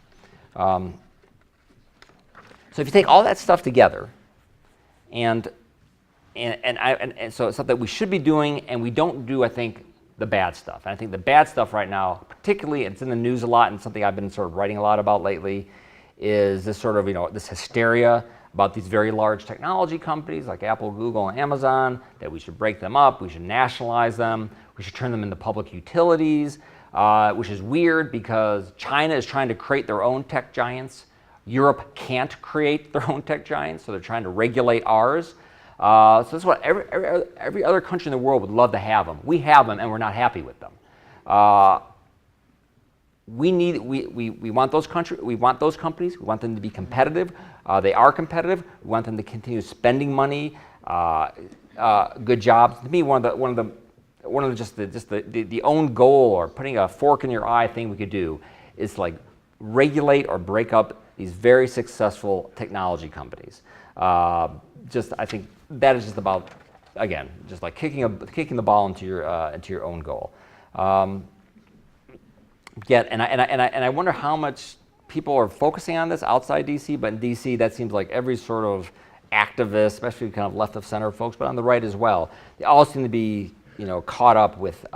So if you take all that stuff together, and so it's something that we should be doing, and we don't do, I think, the bad stuff. And I think the bad stuff right now, particularly, it's in the news a lot, and something I've been sort of writing a lot about lately, is this sort of, this hysteria about these very large technology companies like Apple, Google, and Amazon, that we should break them up, we should nationalize them, we should turn them into public utilities, which is weird because China is trying to create their own tech giants. Europe can't create their own tech giants, so they're trying to regulate ours. So this is what every other country in the world would love to have them. We have them, and we're not happy with them. We want those companies. We want them to be competitive. They are competitive. We want them to continue spending money, good jobs. To me, one of the own goal, or putting a fork in your eye thing we could do, is like regulate or break up these very successful technology companies. I think that is just about, again, just like kicking the ball into your own goal. I wonder how much people are focusing on this outside DC, but in DC that seems like every sort of activist, especially kind of left of center folks, but on the right as well, they all seem to be caught up with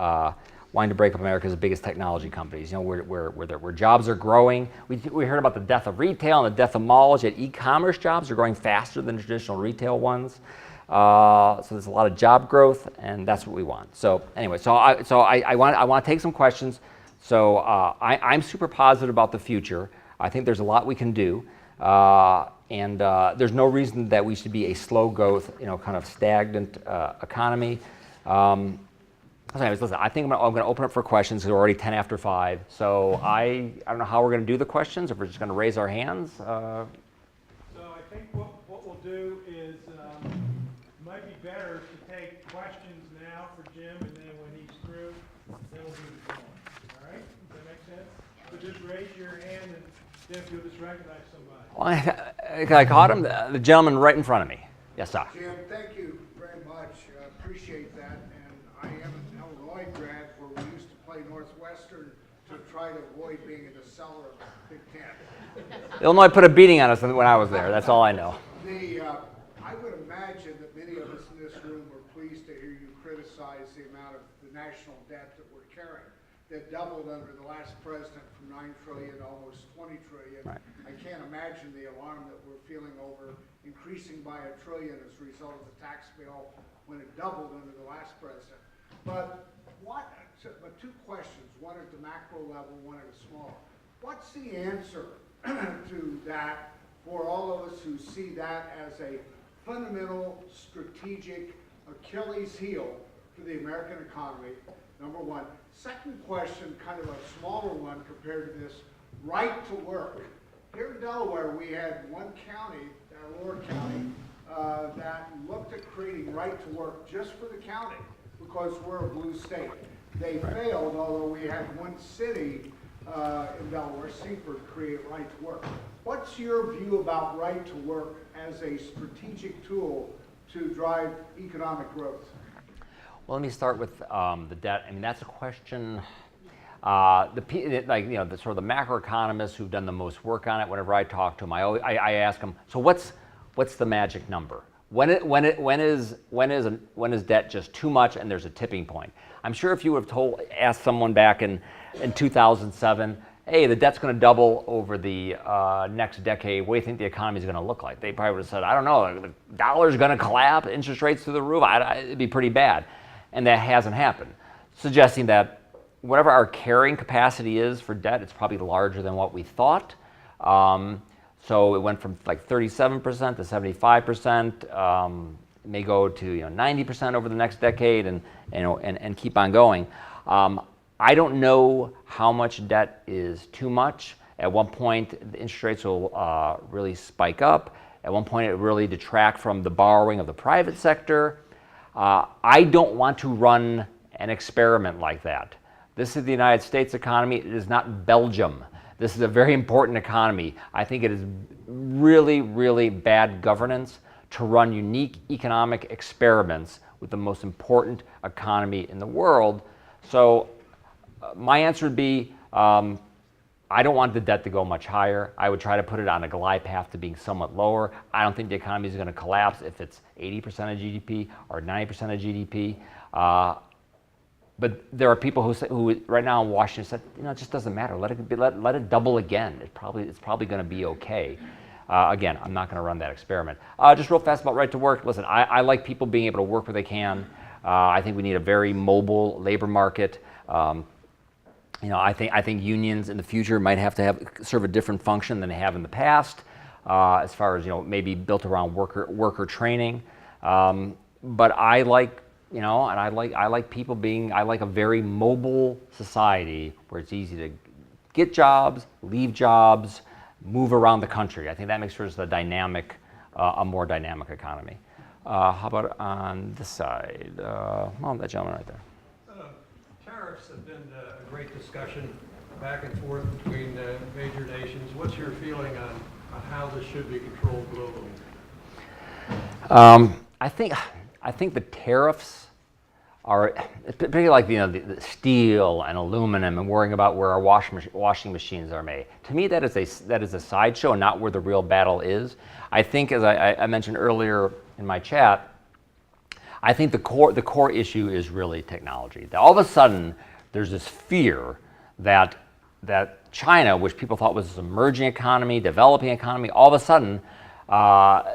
wanting to break up America's biggest technology companies. Where jobs are growing. We heard about the death of retail and the death of malls. Yet e-commerce jobs are growing faster than traditional retail ones. So there's a lot of job growth, and that's what we want. So anyway, I want to take some questions. So I'm super positive about the future. I think there's a lot we can do, and there's no reason that we should be a slow growth, kind of stagnant economy. Anyways, listen, I think I'm going to open up for questions. We're already 10 after 5. So I don't know how we're going to do the questions, if we're just going to raise our hands. So I think what we'll do is it might be better to take questions now for Jim, and then when he's through, then we'll do the phone. All right? Does that make sense? So just raise your hand, and then if you'll just recognize somebody. I caught him, the gentleman right in front of me. Yes, sir. Jim, thank you very much. Appreciate that. And I am an Illinois grad where we used to play Northwestern to try to avoid being in the cellar of Big Ten. Illinois put a beating on us when I was there. That's all I know. I would imagine that many of us in this room were pleased to hear you criticize the amount of the national debt that we're carrying, that doubled under the last president from $9 trillion to almost $20 trillion. Right. I can't imagine the alarm that we're feeling over increasing by $1 trillion as a result of the tax bill when it doubled under the last president. But two questions, one at the macro level, one at a small. What's the answer to that for all of us who see that as a fundamental strategic Achilles heel for the American economy, number one. Second question, kind of a smaller one compared to this, right to work. Here in Delaware, we had one county, Lower County, that looked at creating right to work just for the county because we're a blue state. They failed, although we had one city in Delaware, Seaford, create right to work. What's your view about right to work as a strategic tool to drive economic growth? Well, let me start with the debt. I mean, that's a question. The sort of the macroeconomists who've done the most work on it. Whenever I talk to them, I ask them, so what's the magic number? When is debt just too much and there's a tipping point? I'm sure if you would have asked someone back in 2007, hey, the debt's going to double over the next decade. What do you think the economy is going to look like? They probably would have said, I don't know, the dollar's going to collapse, interest rates through the roof. It'd be pretty bad. And that hasn't happened, suggesting that whatever our carrying capacity is for debt, it's probably larger than what we thought. So it went from like 37% to 75%. It may go to 90% over the next decade, and keep on going. I don't know how much debt is too much. At one point, the interest rates will really spike up. At one point, it will really detract from the borrowing of the private sector. I don't want to run an experiment like that. This is the United States economy. It is not Belgium. This is a very important economy. I think it is really, really bad governance to run unique economic experiments with the most important economy in the world. So my answer would be, I don't want the debt to go much higher. I would try to put it on a glide path to being somewhat lower. I don't think the economy is going to collapse if it's 80% of GDP or 90% of GDP. But there are people who right now in Washington said, it just doesn't matter. Let it double again. It's probably going to be okay. Again, I'm not going to run that experiment. Just real fast about right to work. Listen, I like people being able to work where they can. I think we need a very mobile labor market. I think unions in the future might have to serve a different function than they have in the past, as far as maybe built around worker training. But I like I like a very mobile society where it's easy to get jobs, leave jobs, move around the country. I think that makes for us a more dynamic economy. How about on this side? That gentleman right there. Tariffs have been a great discussion back and forth between major nations. What's your feeling on how this should be controlled globally? I think the tariffs are, particularly like the steel and aluminum and worrying about where our washing machines are made. To me, that is a sideshow and not where the real battle is. I think, as I mentioned earlier in my chat, I think the core issue is really technology. That all of a sudden, there's this fear that China, which people thought was an emerging economy, developing economy, all of a sudden,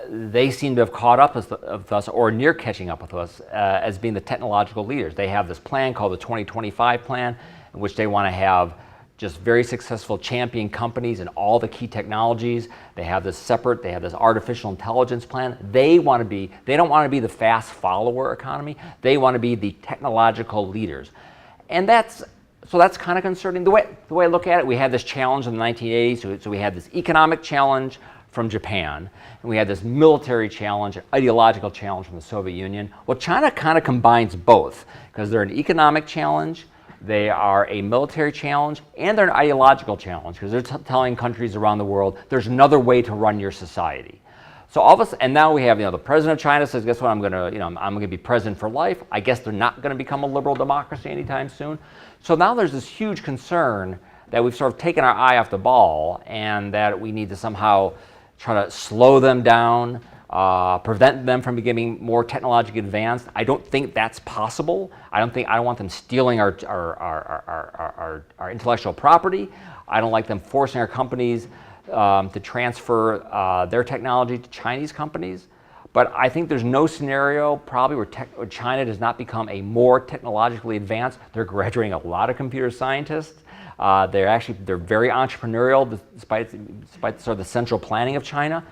they seem to have caught up with us or near catching up with us as being the technological leaders. They have this plan called the 2025 plan, in which they want to have just very successful champion companies in all the key technologies. They have this artificial intelligence plan. They don't want to be the fast follower economy. They want to be the technological leaders. And that's kind of concerning. The way I look at it, we had this challenge in the 1980s. So we had this economic challenge from Japan, and we had this military challenge, an ideological challenge from the Soviet Union. Well, China kind of combines both, because they're an economic challenge, they are a military challenge, and they're an ideological challenge, because they're telling countries around the world there's another way to run your society. So and now we have, the president of China says, guess what, I'm going to be president for life. I guess they're not going to become a liberal democracy anytime soon. So now there's this huge concern that we've sort of taken our eye off the ball, and that we need to somehow try to slow them down, prevent them from becoming more technologically advanced. I don't think that's possible. I don't want them stealing our intellectual property. I don't like them forcing our companies to transfer their technology to Chinese companies. But I think there's no scenario probably where China does not become a more technologically advanced. They're graduating a lot of computer scientists. They're very entrepreneurial, despite sort of the central planning of China.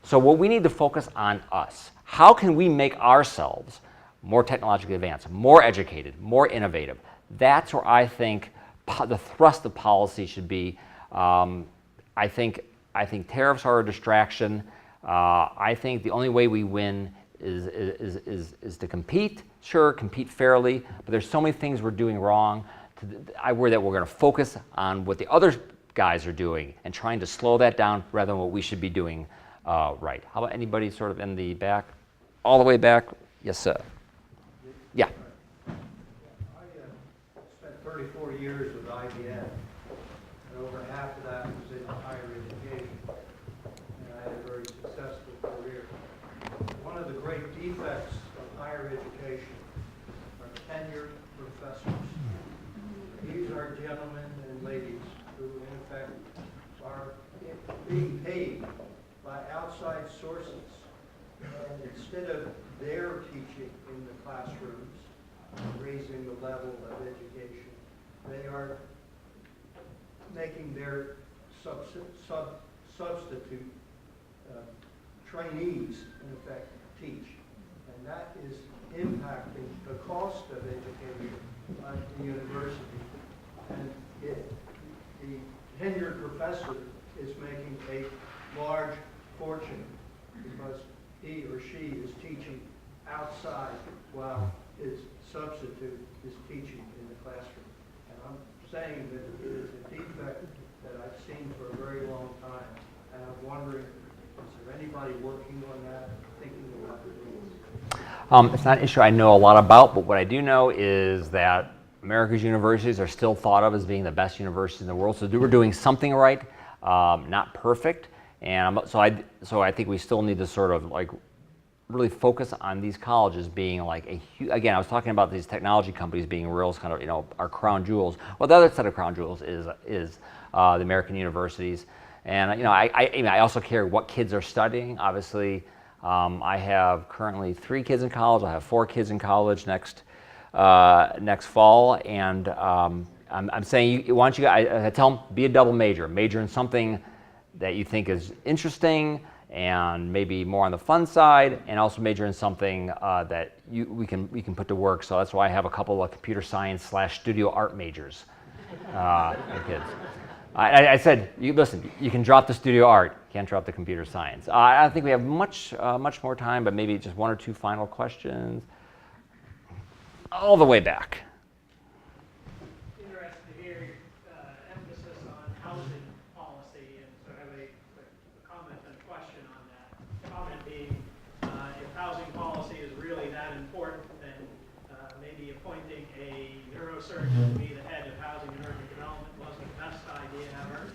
So what we need to focus on us. How can we make ourselves more technologically advanced, more educated, more innovative. That's where I think the thrust of policy should be. I think tariffs are a distraction. I think the only way we win is to compete. Sure, compete fairly, but there's so many things we're doing wrong. I worry that we're going to focus on what the other guys are doing and trying to slow that down rather than what we should be doing right. How about anybody sort of in the back? All the way back? Yes, sir. Yeah. I spent 34 years with IBM, and over half of that was in higher education, and I had a very successful career. One of the great defects of higher education are tenured professors. These are gentlemen and ladies who, in effect, are being paid by outside sources. And instead of their teaching in the classrooms, raising the level of education, they are making their substitute trainees, in effect, teach. And that is impacting the cost of education at the university. And the tenured professor is making a large fortune because he or she is teaching outside while his substitute is teaching in the classroom. And I'm saying that it is a defect that I've seen for a very long time. And I'm wondering, is there anybody working on that, thinking about it? It's not an issue I know a lot about, but what I do know is that America's universities are still thought of as being the best universities in the world. So we're doing something right, not perfect. And so I think we still need to sort of like really focus on these colleges being like a huge, again, I was talking about these technology companies being real kind of, you know, our crown jewels. Well, the other set of crown jewels is the American universities. And, you know, I also care what kids are studying. Obviously, I have currently 3 kids in college. I'll have 4 kids in college next fall. And I'm saying, why don't you guys, I tell them, be a double major. Major in something that you think is interesting and maybe more on the fun side, and also major in something that we can put to work. So that's why I have a couple of computer science / studio art majors in kids. I said, listen, you can drop the studio art, can't drop the computer science. I think we have much more time, but maybe just 1 or 2 final questions. All the way back. Interested to hear emphasis on housing policy, and so I have a comment and a question on that. Comment being, if housing policy is really that important, then maybe appointing a neurosurgeon to be the head of housing and urban development wasn't the best idea ever.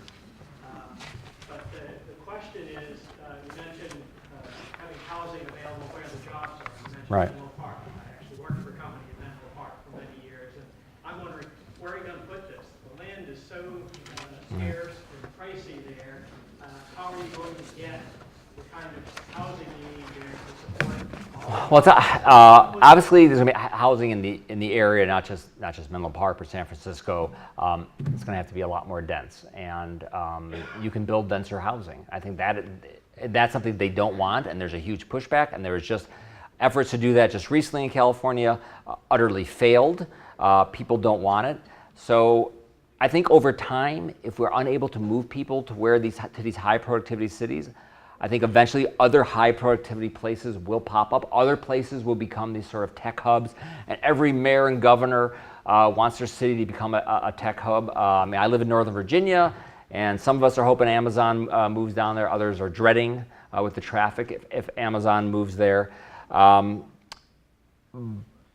But the question is, you mentioned having housing available where the jobs are. You mentioned Right. Menlo Park. I actually worked for a company in Menlo Park for many years, and I'm wondering, where are you going to put this? The land is so scarce and pricey there. How are you going to get the kind of housing you need there to support all? Well, it's, obviously there's going to be housing in the area, not just Menlo Park or San Francisco. It's going to have to be a lot more dense, and you can build denser housing. I think that's something they don't want, and there's a huge pushback. And there was just efforts to do that just recently in California, utterly failed. People don't want it. So I think over time, if we're unable to move people to these high productivity cities, I think eventually other high productivity places will pop up. Other places will become these sort of tech hubs, and every mayor and governor wants their city to become a tech hub. I mean, I live in Northern Virginia, and some of us are hoping Amazon moves down there. Others are dreading with the traffic if Amazon moves there.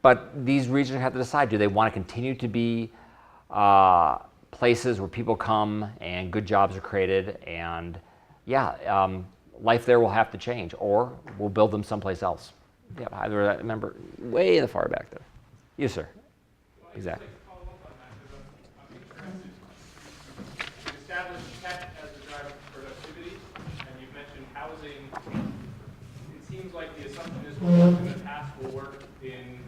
But these regions have to decide, do they want to continue to be places where people come and good jobs are created, and life there will have to change, or we'll build them someplace else. Yeah, I remember way in the far back there. Yes, sir. Well, Exactly. I'd like to follow up on that because I'm interested. You established tech as the driver for productivity, and you've mentioned housing. It seems like the assumption is what worked in the past will work in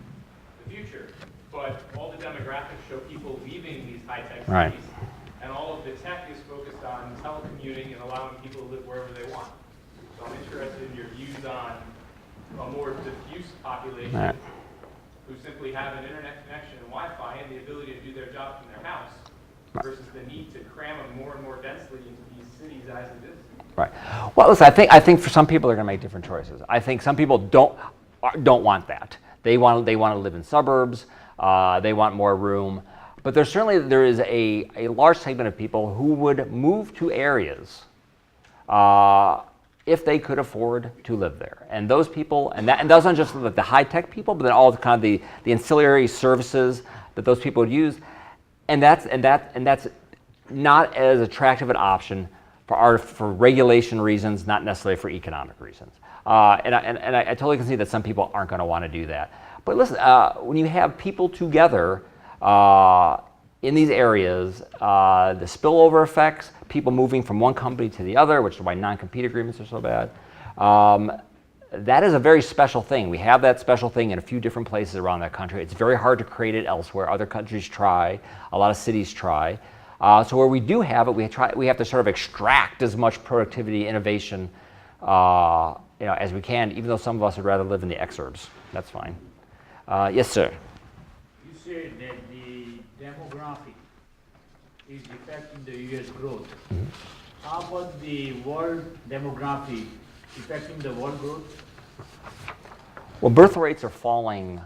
the future, but all the demographics show people leaving these high-tech cities, Right. and all of the tech is focused on telecommuting and allowing people to live wherever they want. So I'm interested in your views on a more diffuse population Right. who simply have an internet connection and Wi-Fi and the ability to do their job from their house versus the need to cram them more and more densely into these cities as it is. Right. Well, listen, I think for some people they're going to make different choices. I think some people don't want that. They want to live in suburbs. They want more room. But there is a large segment of people who would move to areas if they could afford to live there. And those people, and those aren't just the high-tech people, but then all the kind of the ancillary services that those people would use. And that's not as attractive an option for regulation reasons, not necessarily for economic reasons. And I totally can see that some people aren't going to want to do that. But listen, when you have people together in these areas, the spillover effects, people moving from one company to the other, which is why non-compete agreements are so bad, that is a very special thing. We have that special thing in a few different places around that country. It's very hard to create it elsewhere. Other countries try. A lot of cities try. So where we do have it, we have to sort of extract as much productivity, innovation, as we can, even though some of us would rather live in the exurbs. That's fine. Yes, sir. You said that the demographic is affecting the U.S. growth. Mm-hmm. How about the world demographic affecting the world growth? Well, birth rates are falling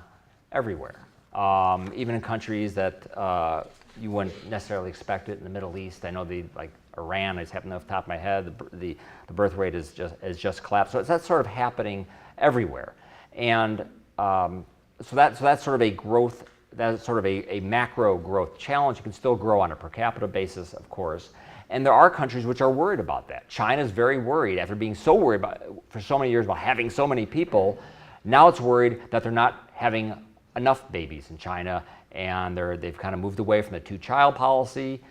everywhere, even in countries that you wouldn't necessarily expect it. In the Middle East, I know like Iran, I just happen to know off the top of my head, the birth rate is just collapsed. So that's sort of happening everywhere, and so that's sort of a growth. That's sort of a macro growth challenge. You can still grow on a per capita basis, of course. And there are countries which are worried about that. China's very worried after being so worried for so many years about having so many people. Now it's worried that they're not having enough babies in China, and they've kind of moved away from the two-child policy.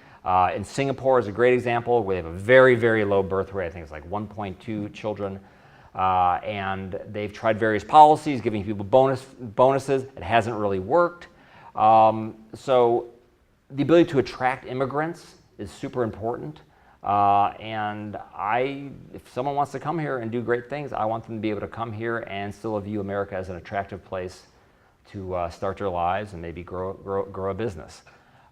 In Singapore is a great example where they have a very, very low birth rate. I think it's like 1.2 children. And they've tried various policies, giving people bonuses. It hasn't really worked. So the ability to attract immigrants is super important. And if someone wants to come here and do great things, I want them to be able to come here and still view America as an attractive place to start their lives and maybe grow a business.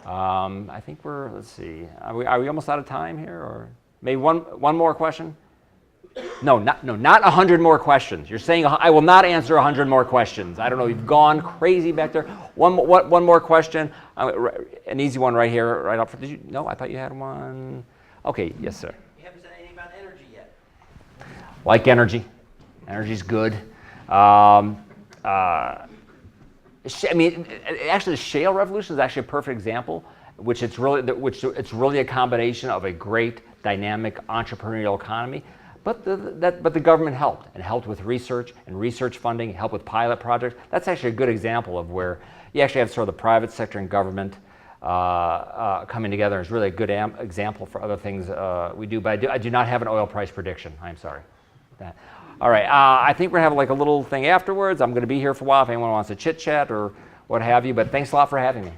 I think let's see, are we almost out of time here? Or maybe one more question? No, not 100 more questions. You're saying I will not answer 100 more questions. I don't know, you've gone crazy back there. One more question, an easy one right here, right up. Did you? No, I thought you had one. Okay, yes, sir. You haven't said anything about energy yet. Like energy. Energy's good. Actually, the shale revolution is actually a perfect example, which it's really a combination of a great, dynamic, entrepreneurial economy. But the government helped with research and research funding, helped with pilot projects. That's actually a good example of where you actually have sort of the private sector and government coming together. It's really a good example for other things we do. But I do not have an oil price prediction. I'm sorry. All right. I think we're going to have like a little thing afterwards. I'm going to be here for a while if anyone wants to chit chat or what have you. But thanks a lot for having me.